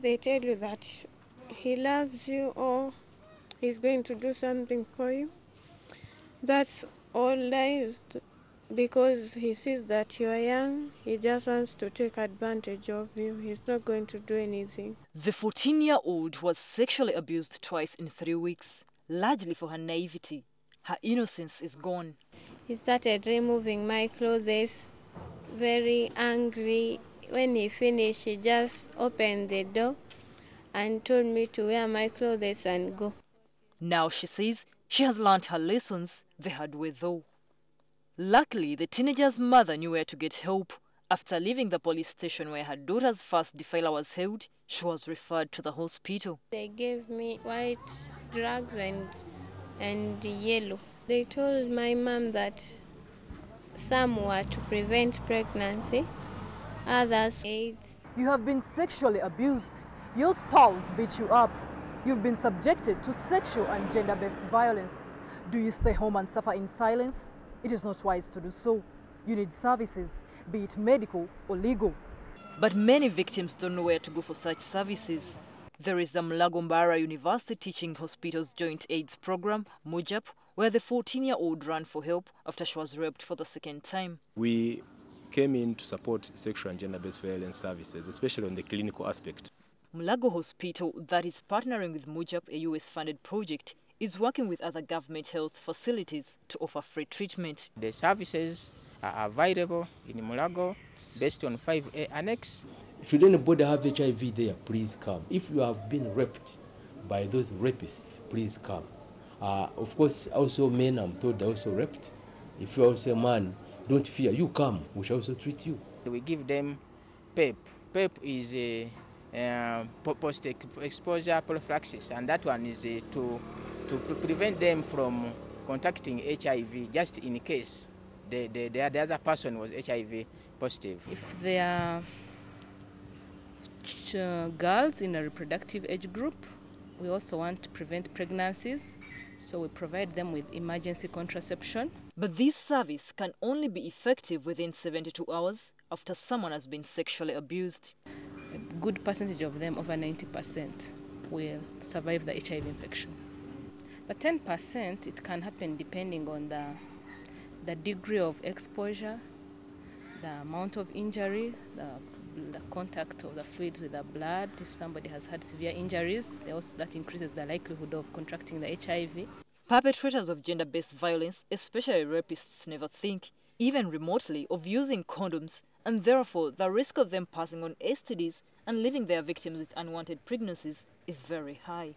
they tell you that he loves you or he's going to do something for you, that's all lies. Because he sees that you are young, he just wants to take advantage of you. He's not going to do anything. The 14-year-old was sexually abused twice in 3 weeks, largely for her naivety. Her innocence is gone. He started removing my clothes, very angry. When he finished, he just opened the door and told me to wear my clothes and go. Now she says she has learned her lessons the hard way though. Luckily, the teenager's mother knew where to get help. After leaving the police station where her daughter's first defiler was held, she was referred to the hospital. They gave me white drugs and yellow. They told my mom that some were to prevent pregnancy, others AIDS. You have been sexually abused. Your spouse beat you up. You've been subjected to sexual and gender-based violence. Do you stay home and suffer in silence? It is not wise to do so. You need services, be it medical or legal. But many victims don't know where to go for such services. There is the Mulago University Teaching Hospital's Joint AIDS program, MUJAP, where the 14-year-old ran for help after she was raped for the second time. We came in to support sexual and gender-based violence services, especially on the clinical aspect. Mulago Hospital, that is partnering with MUJAP, a US-funded project, is working with other government health facilities to offer free treatment. The services are available in Mulago based on 5A Annex. Should anybody have HIV there, please come. If you have been raped by those rapists, please come. Of course, also men, I'm told, they're also raped. If you're also a man, don't fear, you come, we shall also treat you. We give them PEP. PEP is a post-exposure prophylaxis, and that one is to prevent them from contracting HIV, just in case the other person was HIV positive. If they are girls in a reproductive age group, we also want to prevent pregnancies, so we provide them with emergency contraception. But this service can only be effective within 72 hours after someone has been sexually abused. A good percentage of them, over 90%, will survive the HIV infection. But 10%, it can happen depending on the degree of exposure, the amount of injury, the contact of the fluids with the blood. If somebody has had severe injuries, that increases the likelihood of contracting the HIV. Perpetrators of gender-based violence, especially rapists, never think, even remotely, of using condoms, and therefore the risk of them passing on STDs and leaving their victims with unwanted pregnancies is very high.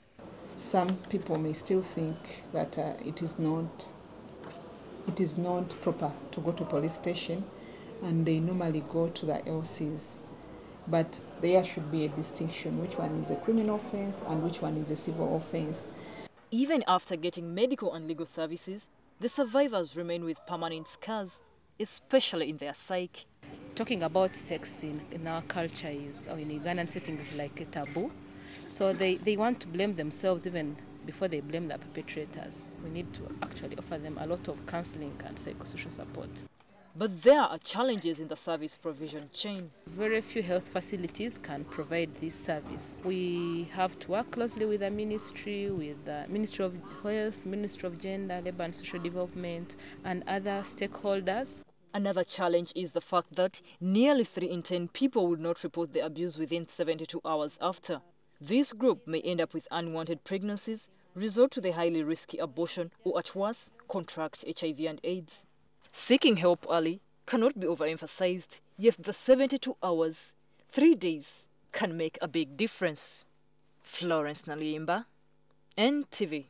Some people may still think that it is not proper to go to police station, and they normally go to the LCs. But there should be a distinction, which one is a criminal offense and which one is a civil offense. Even after getting medical and legal services, the survivors remain with permanent scars, especially in their psyche. Talking about sex in our culture or in Ugandan settings is like a taboo. So they want to blame themselves even before they blame the perpetrators. We need to actually offer them a lot of counseling and psychosocial support. But there are challenges in the service provision chain. Very few health facilities can provide this service. We have to work closely with the ministry, with the Ministry of Health, Ministry of Gender, Labour and Social Development, and other stakeholders. Another challenge is the fact that nearly 3 in 10 people would not report the abuse within 72 hours after. This group may end up with unwanted pregnancies, resort to the highly risky abortion, or at worst, contract HIV and AIDS. Seeking help early cannot be overemphasized, yet the 72 hours, 3 days, can make a big difference. Florence Nalimba, NTV.